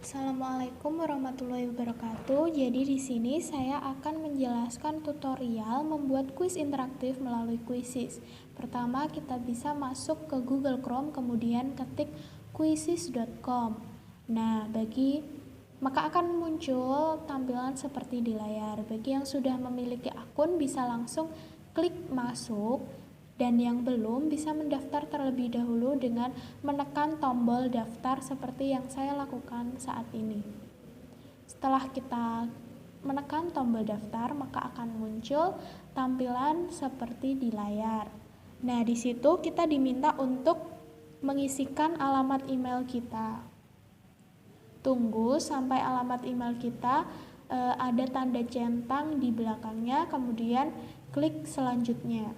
Assalamualaikum warahmatullahi wabarakatuh. Jadi di sini saya akan menjelaskan tutorial membuat kuis interaktif melalui Quizizz. Pertama, kita bisa masuk ke Google Chrome, kemudian ketik quizizz.com. Nah, maka akan muncul tampilan seperti di layar. Bagi yang sudah memiliki akun bisa langsung klik masuk, dan yang belum bisa mendaftar terlebih dahulu dengan menekan tombol daftar seperti yang saya lakukan saat ini. Setelah kita menekan tombol daftar, maka akan muncul tampilan seperti di layar. Nah, di situ kita diminta untuk mengisikan alamat email kita. Tunggu sampai alamat email kita ada tanda centang di belakangnya, kemudian klik selanjutnya.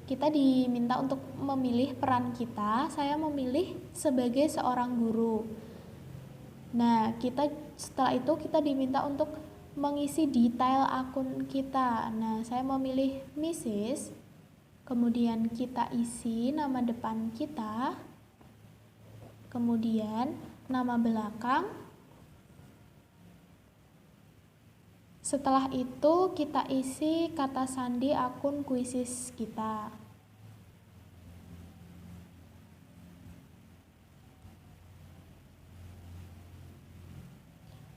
Kita diminta untuk memilih peran kita. Saya memilih sebagai seorang guru. Nah, setelah itu kita diminta untuk mengisi detail akun kita. Nah, saya memilih Mrs. Kemudian kita isi nama depan kita. Kemudian nama belakang. Setelah itu kita isi kata sandi akun Quizizz kita.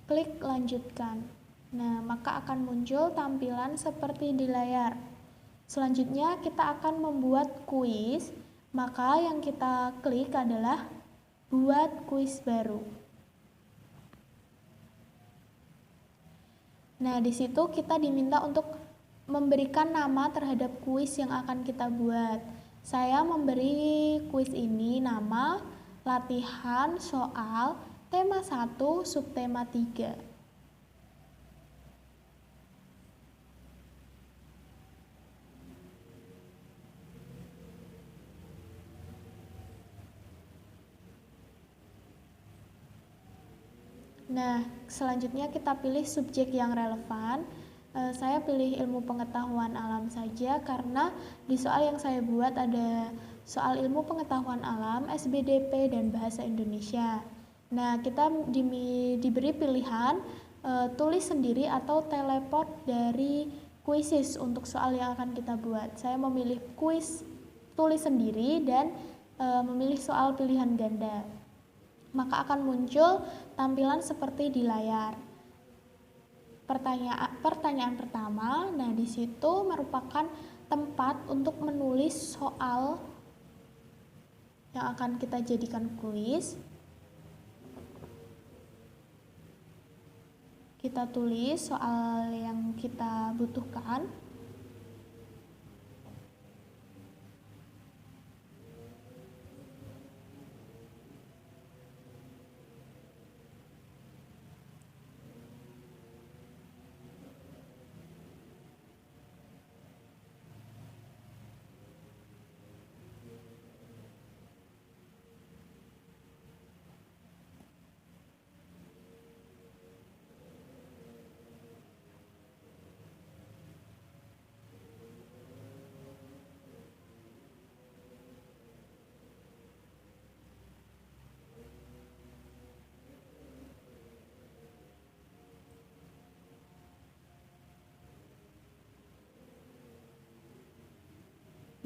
Klik lanjutkan. Nah, maka akan muncul tampilan seperti di layar. Selanjutnya kita akan membuat kuis. Maka yang kita klik adalah buat kuis baru. Nah, di situ kita diminta untuk memberikan nama terhadap kuis yang akan kita buat. Saya memberi kuis ini nama latihan soal tema 1 subtema 3. Nah, selanjutnya kita pilih subjek yang relevan. Saya pilih ilmu pengetahuan alam saja karena di soal yang saya buat ada soal ilmu pengetahuan alam, SBDP, dan bahasa Indonesia. Nah, kita diberi pilihan tulis sendiri atau teleport dari Quizizz untuk soal yang akan kita buat. Saya memilih kuis tulis sendiri dan memilih soal pilihan ganda. Maka akan muncul tampilan seperti di layar. Pertanyaan pertama, nah di situ merupakan tempat untuk menulis soal yang akan kita jadikan kuis. Kita tulis soal yang kita butuhkan.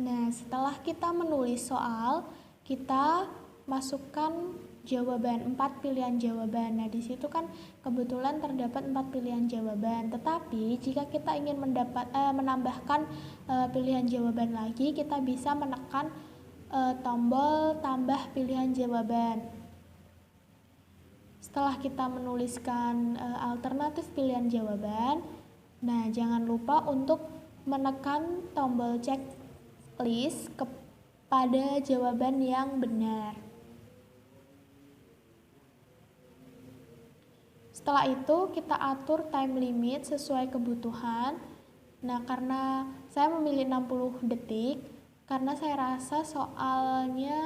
Nah, setelah kita menulis soal, kita masukkan jawaban, 4 pilihan jawaban. Nah, di situ kan kebetulan terdapat 4 pilihan jawaban. Tetapi jika kita ingin menambahkan pilihan jawaban lagi, kita bisa menekan tombol tambah pilihan jawaban. Setelah kita menuliskan alternatif pilihan jawaban, nah jangan lupa untuk menekan tombol checklist kepada jawaban yang benar. Setelah itu kita atur time limit sesuai kebutuhan. Nah, karena saya memilih 60 detik karena saya rasa soalnya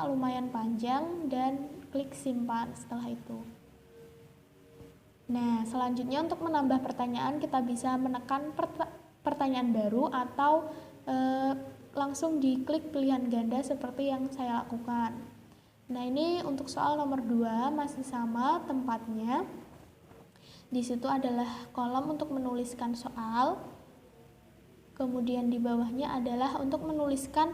lumayan panjang, dan klik simpan setelah itu. Nah, selanjutnya untuk menambah pertanyaan kita bisa menekan pertanyaan baru atau langsung diklik pilihan ganda seperti yang saya lakukan. Nah, ini untuk soal nomor 2 masih sama tempatnya. Di situ adalah kolom untuk menuliskan soal. Kemudian di bawahnya adalah untuk menuliskan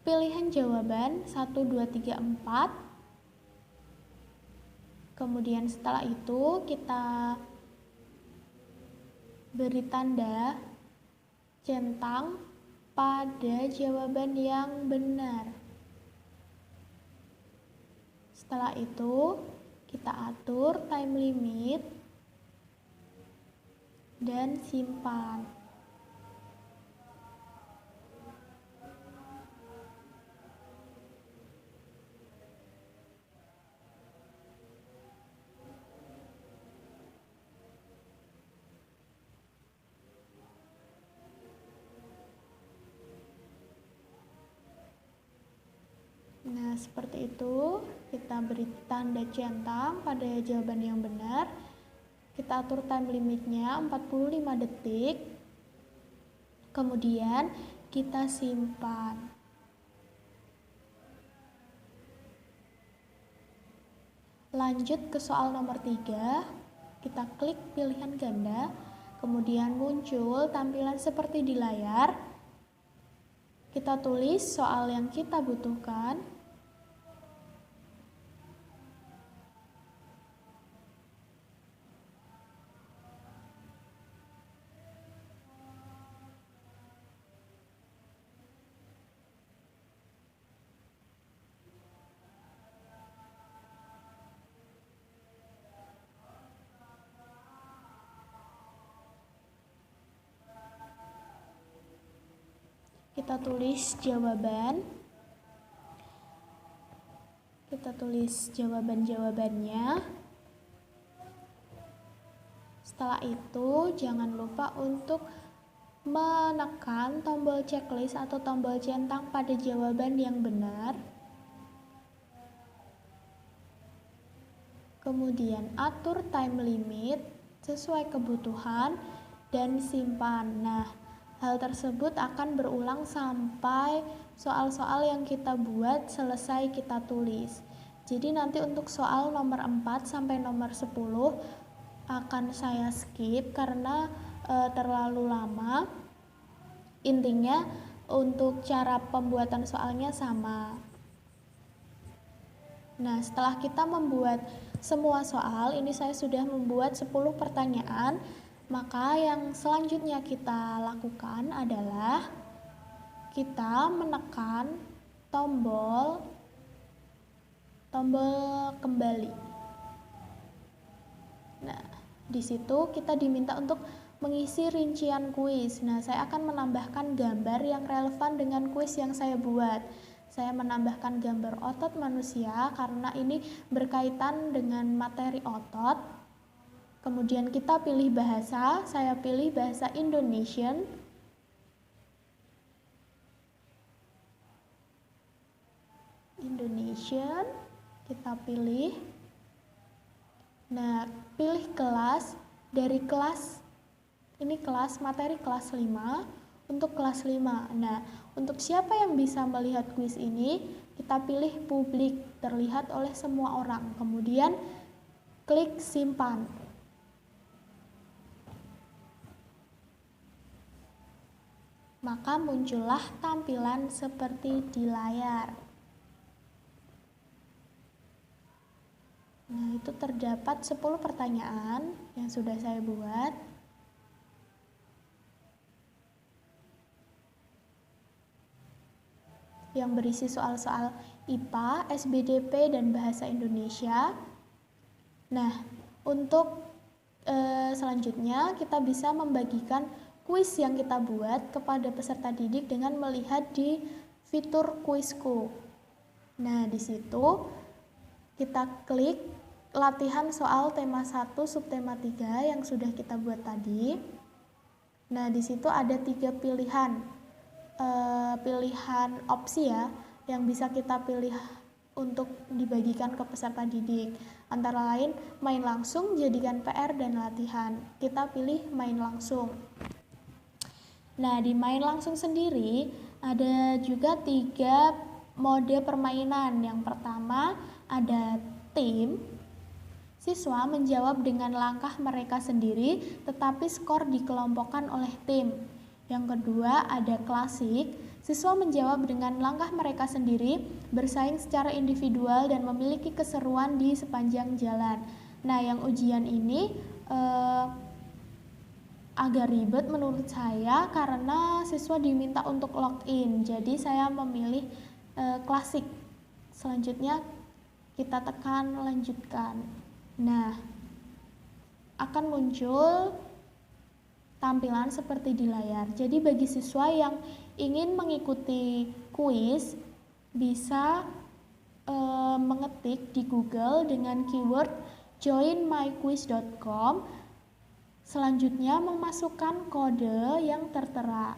pilihan jawaban 1, 2, 3, 4. Kemudian setelah itu kita beri tanda centang pada jawaban yang benar. Setelah itu kita atur time limit dan simpan. Nah, seperti itu, kita beri tanda centang pada jawaban yang benar. Kita atur time limitnya 45 detik. Kemudian kita simpan. Lanjut ke soal nomor 3. Kita klik pilihan ganda, kemudian muncul tampilan seperti di layar. Kita tulis soal yang kita butuhkan. Kita tulis jawaban. Kita tulis jawaban-jawabannya. Setelah itu, jangan lupa untuk menekan tombol checklist atau tombol centang pada jawaban yang benar. Kemudian atur time limit sesuai kebutuhan dan simpan. Nah, hal tersebut akan berulang sampai soal-soal yang kita buat selesai kita tulis. Jadi nanti untuk soal nomor 4 sampai nomor 10 akan saya skip karena terlalu lama. Intinya untuk cara pembuatan soalnya sama. Nah, setelah kita membuat semua soal, ini saya sudah membuat 10 pertanyaan. Maka yang selanjutnya kita lakukan adalah kita menekan tombol kembali. Nah, di situ kita diminta untuk mengisi rincian kuis. Nah, saya akan menambahkan gambar yang relevan dengan kuis yang saya buat. Saya menambahkan gambar otot manusia karena ini berkaitan dengan materi otot. Kemudian kita pilih bahasa, saya pilih bahasa Indonesian. Kita pilih. Nah, pilih kelas. Dari kelas, ini kelas materi kelas 5, untuk kelas 5. Nah, untuk siapa yang bisa melihat kuis ini, kita pilih publik, terlihat oleh semua orang. Kemudian klik simpan. Maka muncullah tampilan seperti di layar. Nah, itu terdapat 10 pertanyaan yang sudah saya buat. Yang berisi soal-soal IPA, SBDP, dan Bahasa Indonesia. Nah, untuk selanjutnya kita bisa membagikan kuis yang kita buat kepada peserta didik dengan melihat di fitur kuisku. Nah, di situ kita klik latihan soal tema 1 subtema 3 yang sudah kita buat tadi. Nah, di situ ada 3 pilihan opsi ya yang bisa kita pilih untuk dibagikan ke peserta didik. Antara lain main langsung, jadikan PR, dan latihan. Kita pilih main langsung. Nah, di main langsung sendiri ada juga 3 mode permainan. Yang pertama ada tim. Siswa menjawab dengan langkah mereka sendiri, tetapi skor dikelompokkan oleh tim. Yang kedua ada klasik. Siswa menjawab dengan langkah mereka sendiri, bersaing secara individual dan memiliki keseruan di sepanjang jalan. Nah, yang ujian ini agak ribet menurut saya karena siswa diminta untuk login. Jadi saya memilih klasik. Selanjutnya kita tekan lanjutkan. Nah, akan muncul tampilan seperti di layar. Jadi bagi siswa yang ingin mengikuti kuis bisa mengetik di Google dengan keyword joinmyquiz.com. Selanjutnya memasukkan kode yang tertera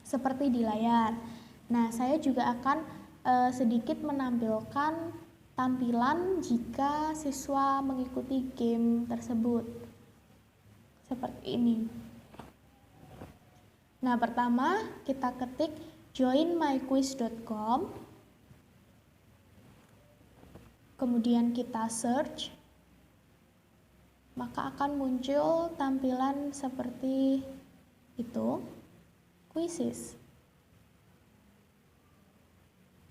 seperti di layar. Nah, saya juga akan sedikit menampilkan tampilan jika siswa mengikuti game tersebut. Seperti ini. Nah, pertama kita ketik joinmyquiz.com. Kemudian kita search. Maka akan muncul tampilan seperti itu, quizzes.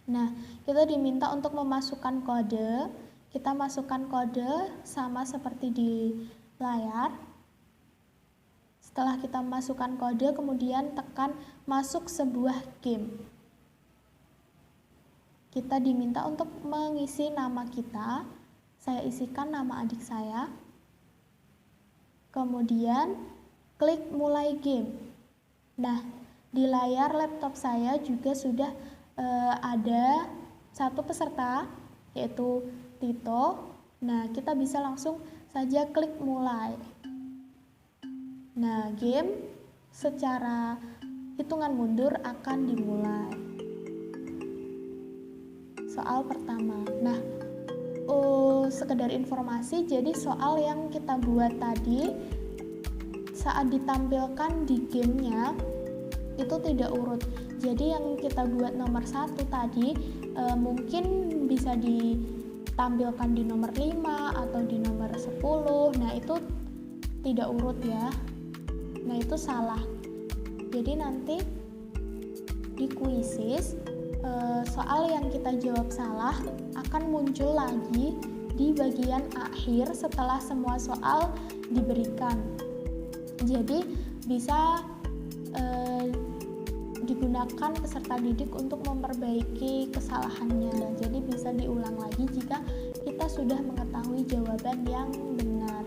Nah, kita diminta untuk memasukkan kode. Kita masukkan kode sama seperti di layar. Setelah kita masukkan kode, kemudian tekan masuk sebuah game. Kita diminta untuk mengisi nama kita. Saya isikan nama adik saya. Kemudian klik mulai game. Nah, di layar laptop saya juga sudah ada satu peserta, yaitu Tito. Nah, kita bisa langsung saja klik mulai. Nah, game secara hitungan mundur akan dimulai. Soal pertama. Nah, sekedar informasi, jadi soal yang kita buat tadi saat ditampilkan di gamenya itu tidak urut. Jadi yang kita buat nomor 1 tadi mungkin bisa ditampilkan di nomor 5 atau di nomor 10. Nah, itu tidak urut ya. Nah, itu salah. Jadi nanti di quizzes soal yang kita jawab salah akan muncul lagi di bagian akhir setelah semua soal diberikan. Jadi bisa digunakan peserta didik untuk memperbaiki kesalahannya. Jadi bisa diulang lagi jika kita sudah mengetahui jawaban yang benar.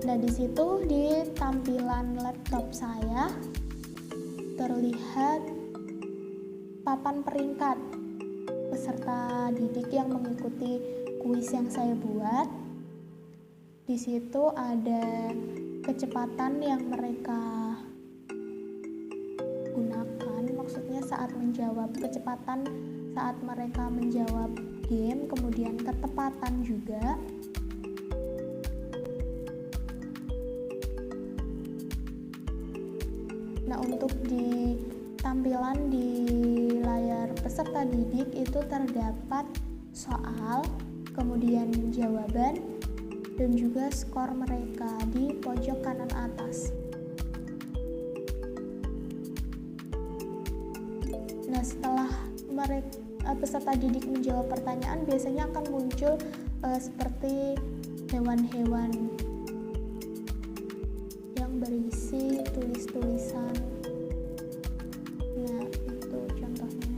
Nah, di situ di tampilan laptop saya terlihat papan peringkat peserta didik yang mengikuti kuis yang saya buat. Di situ ada kecepatan yang mereka gunakan, maksudnya saat menjawab, kecepatan saat mereka menjawab game, kemudian ketepatan juga. Nah, untuk di tampilan di layar peserta didik itu terdapat soal, kemudian jawaban, dan juga skor mereka di pojok kanan atas. Nah, setelah peserta didik menjawab pertanyaan, biasanya akan muncul seperti hewan-hewan yang berisi tulis-tulisan. Nah, itu contohnya.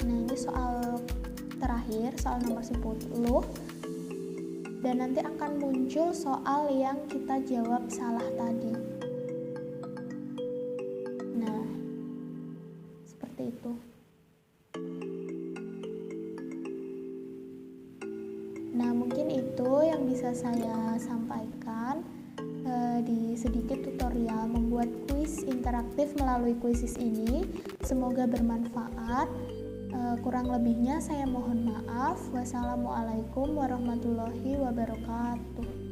Nah, ini soal terakhir, soal nomor 10. Dan nanti akan muncul soal yang kita jawab salah tadi. Nah, seperti itu. Nah, mungkin itu yang bisa saya sampaikan di sedikit tutorial membuat kuis interaktif melalui quizzes ini. Semoga bermanfaat. Kurang lebihnya saya mohon maaf. Wassalamualaikum warahmatullahi wabarakatuh.